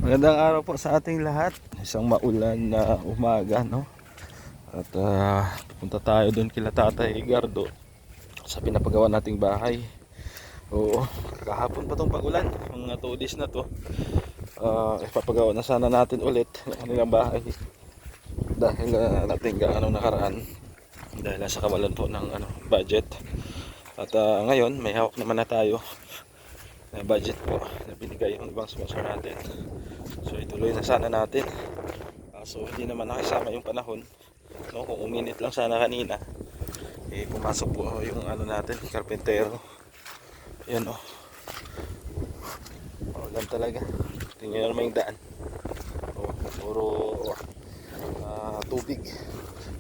Magandang araw po sa ating lahat. Isang maulan na umaga, no? At pupunta tayo doon kila Tatay Gardo sa pinapagawa nating bahay. Oo, kahapon pa tong pagulan. Mga 2 days na to. Ipapagawa na sana natin ulit ang kanilang bahay. Dahil natin gaano nakaraan. Dahil sa kawalan po ng budget. At ngayon, may hawak naman na tayo. May budget po na binigay yung ibang sponsor natin. So ituloy na sana natin. So hindi naman nakisama yung panahon, no? Kung uminit lang sana kanina, pumasok po yung natin, karpentero. Yan ulan talaga. Tingnan naman yung daan. Puro tubig,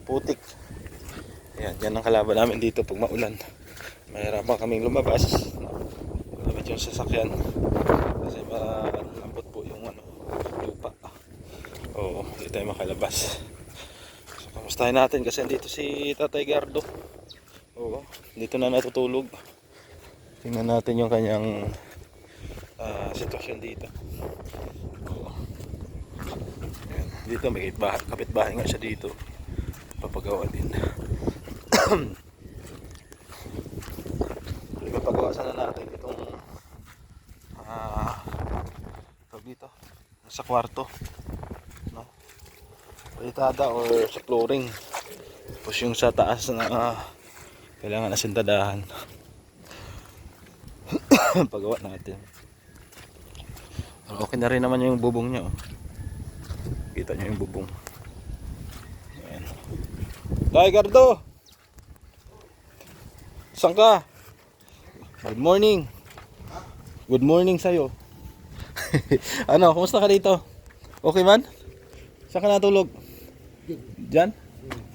putik. Yan ang kalaban namin dito pag maulan. Mahirapan kaming lumabas. Yung sasakyan kasi malambot po yung lupa. Hindi tayo makalabas. So kamustahin natin kasi dito si Tatay Gardo. Dito na natutulog. Tingnan natin yung kanyang sitwasyon dito. Ayan. Dito may kapitbahay nga siya dito. Papagawa din. Ipapagawa sana natin itong dito sa kwarto, no? Palitada or sa flooring. Tapos yung sa taas na kailangan asintadahan. Pagawa natin. Okay na rin naman yung bubong niya, Kita niyo yung bubong. Ayan. Tay Gardo, saan ka? Good morning. Good morning sa'yo. Kumusta ka dito? Okay man? Saan ka natulog? Diyan?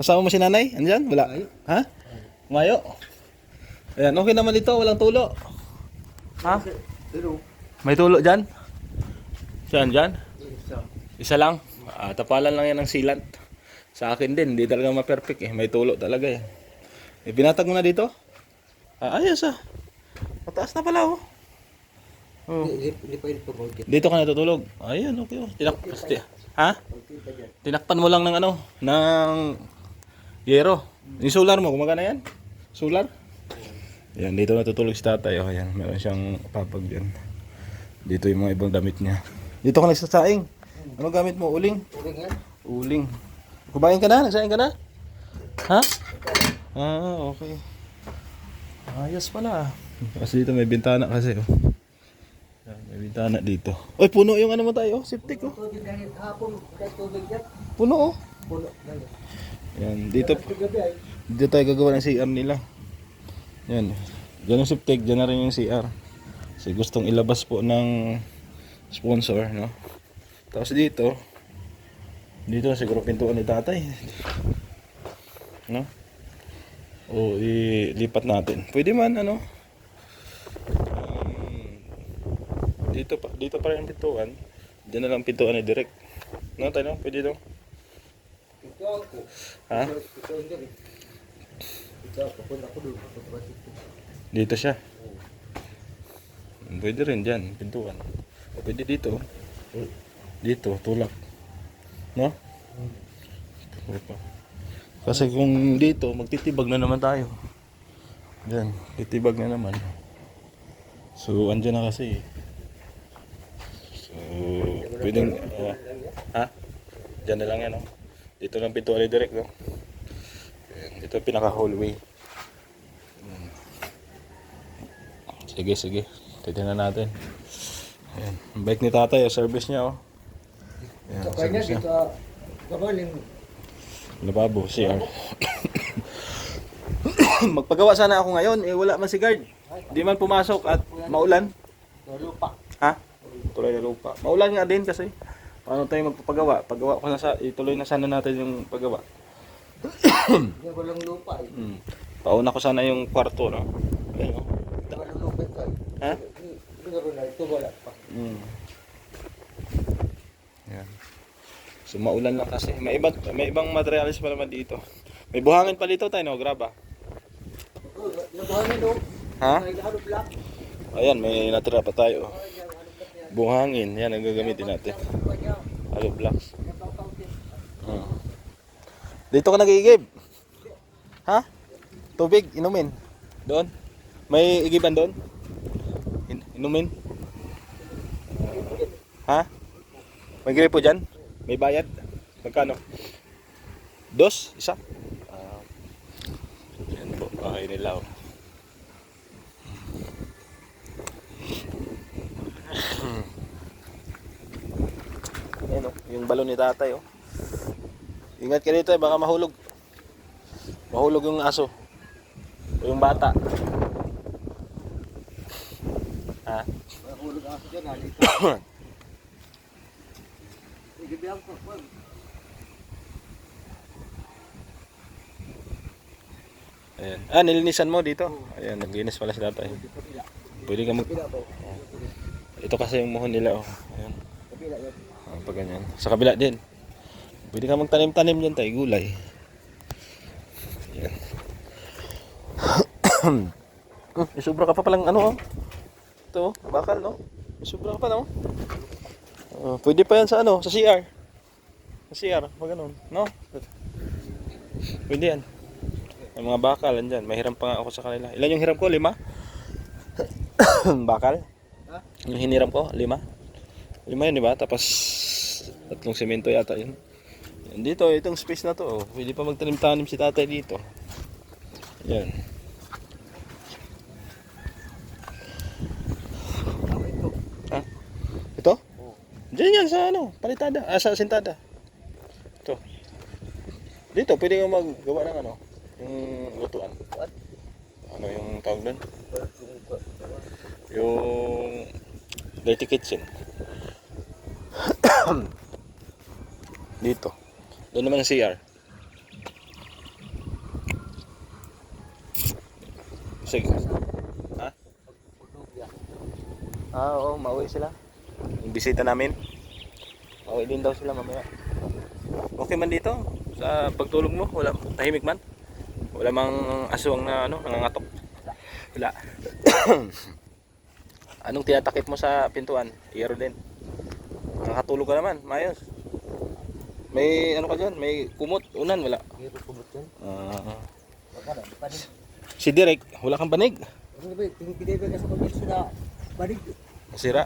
Kasama mo si nanay? Andyan? Wala? Ha? Mayo? Ayan, okay naman dito, walang tulo. Ha? May tulo dyan? Saan dyan? Isa lang? Tapalan lang yan ng sealant. Sa akin din, hindi talaga ma-perfect May tulo talaga binatag mo na dito? Ayos Mataas na pala Dito ka natutulog. Ayan, okay Tinakpan mo lang ng ng yero. Yung solar mo, gumagana yan? Solar? Ayan, dito natutulog si tatay. Ayan, meron siyang papag dyan. Dito yung mga ibang damit niya. Dito ka nagsasaing. Ano gamit mo? Uling? Uling. Kumain ka na? Nagsaing ka na? Ha? Okay. Ayos pala. Kasi dito may bintana kasi may bintana dito. Oy, puno yung mo tayo, septic Puno Yan, dito tayo gagawa ng CR nila. Yan. Diyan yung septic, diyan na rin yung CR. Kasi gustong ilabas po ng sponsor, no? Tapos dito siguro pintuan ni tatay. No? Ilipat natin. Pwede man dito pa rin ang pintuan. Diyan na lang pintuan ni direct. No, tayo, pwede daw. Ha? Dito siya. Pwede rin diyan, pintuan. Pwede dito. Dito, tulak. No? Kasi kung dito, magtitibag na naman tayo. Diyan, titibag na naman. So, andyan na kasi. So, pwedeng, Diyan na lang yan, Dito lang pintuan ni direct, Dito pinaka-hallway. Sige. Titignan natin. Ayan. Ang bike ni tatay, service niya, Ayan, service niya. Lababo, CR. Magpagawa sana ako ngayon, wala man si guard. Di man pumasok at maulan. Lupa. Ha? Tuloy na lupa. Maulan nga din kasi. Paano tayo magpapagawa? Paggawa ko na ituloy na sana natin yung paggawa. Walang lupa Pauna ko sana yung kwarto, no? Ayun, Walang lupa Ha? Ito wala pa. Yan. So maulan lang kasi. May ibang materialis pa naman dito. May buhangin pa dito tayo, no? Graba. Nabuhanin Ha? Ayan, may natira pa tayo. Buhangin, yan ang gagamitin natin. Hollow blocks. Hmm. Dito ka nag-iigib? Ha? Tubig, inumin. Doon? May igiban doon? Inumin? Ha? May gripo dyan? May bayad? Magkano? Dos? Isa? Yan po, bahay nila. Oh. Ayan oh, yung balon ni tatay oh. Ingat ka dito baka mahulog. Mahulog yung aso. O yung bata. Ha? Mahulog ako dyan, halika. Igabihan ko, Juan. Ayan. Nilinisan mo dito. Ayan, naglinis pala si tatay. Pwede ka mag... Ito kasi yung muhon nila oh. Ayan. Kabila yan. Pag ganyan. Sa kabila din. Pwede ka magtanim-tanim dyan tayo, gulay. Ayan. May sobra ka pa palang ano oh. Ito, bakal no. May sobra ka pa no. Pwede pa yan sa ano, sa CR. Sa CR, pag ganun, no? Pwede yan. May mga bakal andyan. May hiram pa nga ako sa kanila. Ilan yung hiram ko? 5? Bakal? Yung hiniram ko, 5. 5 yun, di ba? Tapos 3 semento yata yun. Yan, dito, itong space na to, oh. Pwede pa magtanim-tanim si tatay dito. Yan. Ha? Ito? Diyan yan sa ano, palitada. Sa sintada. Ito. Dito, pwede kang maggawa ng ano, yung lutuan. Ano yung tawag doon? Yung dirty kitchen. Dito. Doon naman ang CR. Sige. Ha? Oo, mauwi sila. Yung bisita namin. Mauwi din daw sila mamaya. Okay man dito? Sa pagtulog mo? Wala, tahimik man? Wala mang aswang na ano, nangangatok? Wala. Anong tinatakip mo sa pintuan? Iyaro din. Nakakatulog ka naman, maayos. May ano ka dyan? May kumot, unan, wala. Mayroon kumot yan. Magkano, panig. Si Direk, wala kang banig. Ano ba, tinipidibig ka sa kumot sila. Panig. Masira.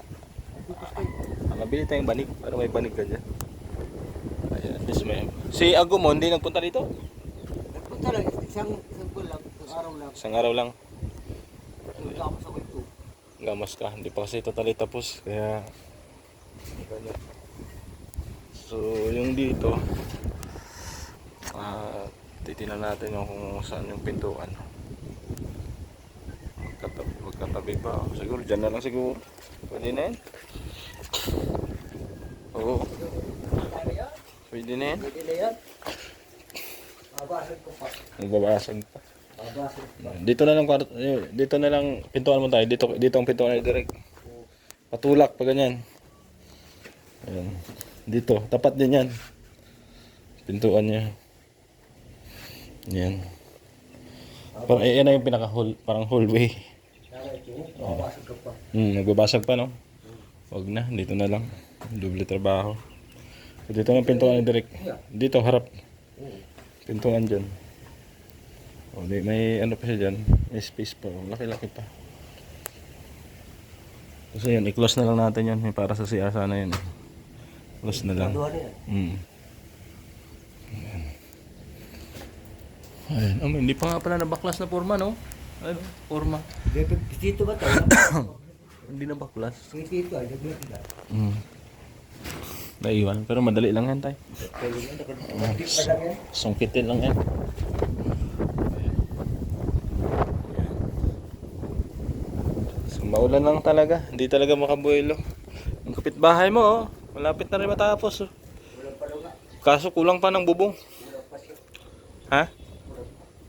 Mabili tayong banig, para may banig ka dyan. Ayan, this may. Si Agumon, hindi nagpunta dito? Nagpunta lang, isang buwan lang, isang araw lang. Isang araw lang. Nagpunta ako sa kwento. Gamas ka, hindi pa kasi totally tapos. Kaya, ganyan. So, yung dito, titingnan natin yung kung saan yung pintuan. Magkatabi pa. Siguro, dyan na lang siguro. Pwede na yan. Oo. Pwede na yan. Pwede na yan. Mabasag ko pa. Magbabasag pa. Mabasag pa. Dito na lang dito na lang pintuan mo tayo. Dito ang pintuan ni Direk. Patulak pa ganyan. Ayan. Dito, tapat din yan. Pintuan niya. Yan. Parang yan na yung parang hallway. Mabasag ka pa. Nagbabasag pa no. Wag na, dito na lang. Doble trabaho. So, dito na yung pintuan ni Direk. Dito harap. Pintuan dyan. O, may ano pa siya dyan. May space pa. Laki-laki pa. Kasi yan, i-close na lang natin yan. Para sa CR sana yan. Close na lang. Ayan. Oh, hindi pa nga pala nabaklas na forma, no? Ano? Forma. Dito ba tayo? Hindi na baklas. Dito ay, nagbiyak na. Naiwan. Pero madali lang yan, tay. Kaya yun, nakadip pa lang yan. Sungkitin lang yan. So, maulan lang talaga. Hindi talaga makabuelo. Ang kapitbahay mo, oh. Malapit na rin matapos. Oh. Walang palunga. Kaso kulang pa ng bubong. Walang pasyo. Ha?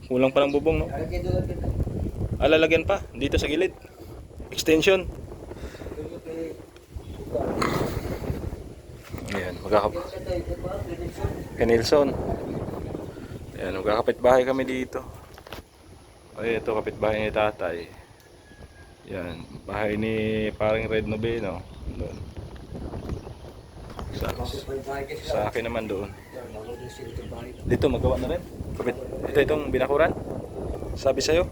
Kulang pa ng bubong, no? Alagay doon kita. Lalagyan pa. Dito sa gilid. Extension. Ganyan kay... Ayan, Ganyan tayo, diba? kay Nelson. Ayan, magkakapit-bahay kami dito. Ay, ito kapit-bahay ni tatay. Yan, bahay ni paring Red Noveno. Doon. Sa akin naman doon. Bago din sila ito bahay. Dito magawa na rin. Kapit. Itong binakuran. Sabi sa'yo.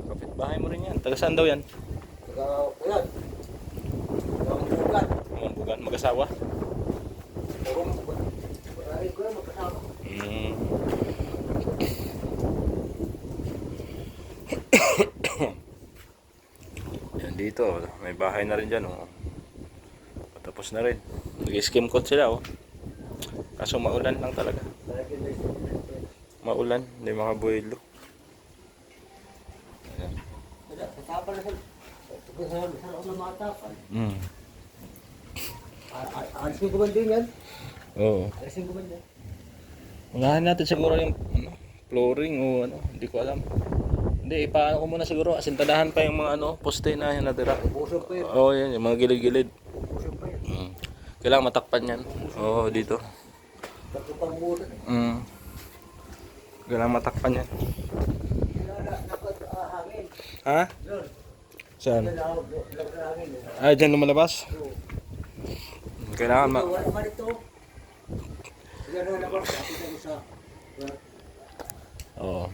Kapit bahay mo rin yan. Taga saan daw yan? Saka, ayan. Ang bugat. Bukan mag-asawa. Purong bugat. Marami ko yan magkasama. Yan dito. May bahay na rin dyan. Oh. Tapos na rin. Nag-skim coat sila. Oh. Kaso maulan lang talaga. Maulan. Hindi makabuelo. Ayan. Tatapal na sila. Sa loob ng mga tapal. Alisin ko man din yan. Oo. Alisin ko man din. Unahan natin siguro yung flooring o ano. Hindi ko alam. Hindi, ipaano ko muna siguro. Asintadahan pa yung mga poste na yan natira. Pusog pa yun. Oo, yan. Yung mga gilid-gilid. Pusog pa yun. Kailangan matakpan yan. Oo, dito. Bago pang muna. Kailangan matakpan yan. Hangin. Ha? Doon. Saan? Hangin. Ay, dyan lumalabas? Kailangan Wala pa rito. Yan wala pa. Kapit ako sa... Oo.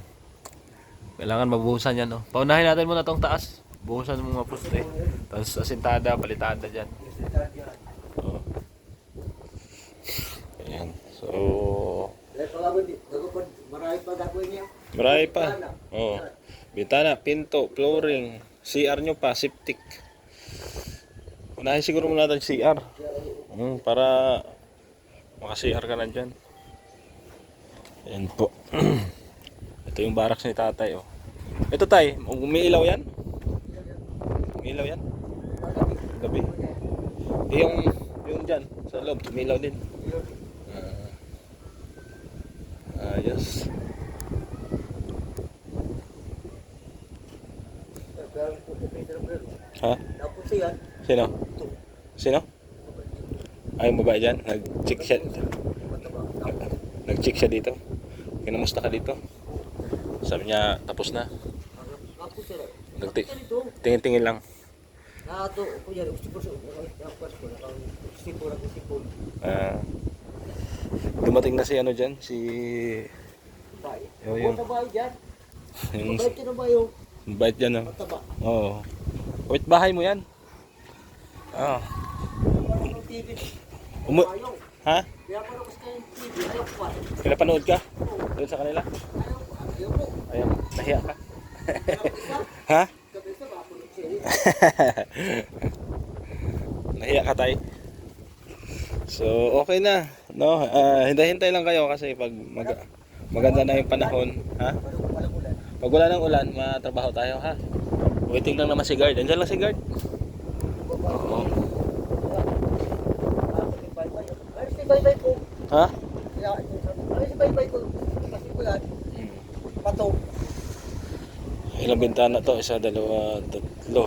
Kailangan mabuhusan yan, no? Paunahin natin muna tong taas. Buhusan mo mga poste. Tapos asintada, palitada dyan. Oo. Ayan. So... Marami pa gagawin niya. Marami pa. Oo. Bintana, pinto, flooring, CR nyo pa, septic. Unahin siguro muna natin CR. Para maka-CR ka na dyan. Ayan po. Ito yung barracks ni tatay. Oh. Ito tay, umiilaw yan? Umiilaw yan? Gabi. Yung dyan, sa loob, umiilaw din. Ayos. Ha? Tapos yan. Sino? Sino? Ay, yung babae dyan. Nag-check siya. Nag-check siya dito. Kinamusta ka dito? Sabi niya, tapos na. Tapos yan. Tingin-tingin lang. Nato, kuya, gusto ko Dumating na si ano dyan, si... Yung babae dyan. Yung Babae ka na ba yung bait dyan, no? mataba? Oo. Kapit bahay mo yan. Oo. Parang TV. Ayaw. Ha? Kaya parang gusto yung TV. Ayaw pa. Pinapanood ka? Doon sa kanila? Ayaw pa. Ayaw po. Ayaw. Nahiya ka? Ha? Kabisa ba ako ng sili? Nahiya ka tay? So, okay na. No, hintay-hintay lang kayo kasi pag maganda na yung panahon, ha? Walang ulan. Pag wala ng ulan, matrabaho tayo, ha? Waiting lang naman si guard. Andiyan lang si guard. Oo. Ay, si Baybay po. Ha? Ay, si Baybay po. Kasi po yan. Pato. Ilang bintana to? Isa, dalawa, tatlo.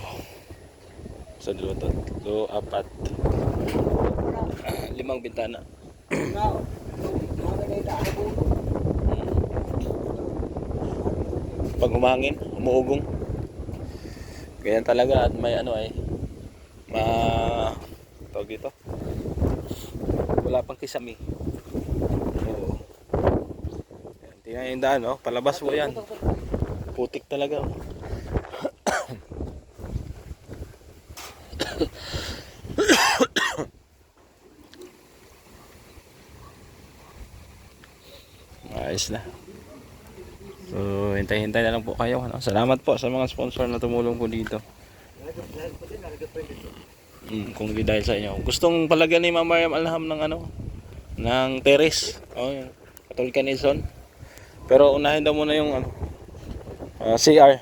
Isa, dalawa, tatlo, apat. 5 bintana. Pag humangin, umuugong. Ganyan talaga at may ano tawag dito. Wala pang kisame. Oo. Tingnan yung daan, no? Palabas mo yan. Putik talaga. Ayos na. So, hintay-hintay na lang po kayo. No? Salamat po sa mga sponsor na tumulong po dito. Kung hindi dahil sa inyo. Gustong palagyan ni Mama Mariam Alham ng terrace. Katulad ka Nilsson. Pero unahin daw muna yung CR.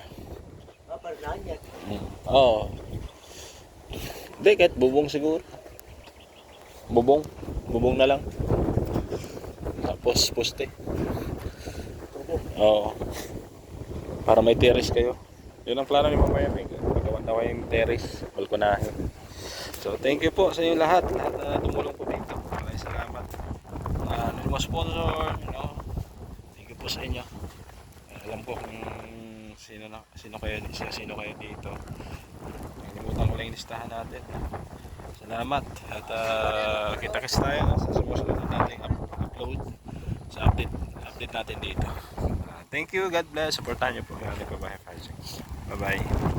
Oo. Hindi, kahit bubong siguro. Bubong na lang. Tapos poste. Oo. Para may terrace kayo. Yun ang plano ni Mama Mariam. Magawan daw kayong terrace. Balkonahe. So, thank you po sa inyo lahat. Lahat na tumulong po dito. Maraming salamat. Mga sponsor, thank you po sa inyo. Alam ko kung sino kayo dito. Nalimutan ko lang yung listahan natin. Salamat. At kita-kits tayo sa sumunod nating upload sa update natin dito. Thank you. God bless. Supportan niyo po. Bye-bye.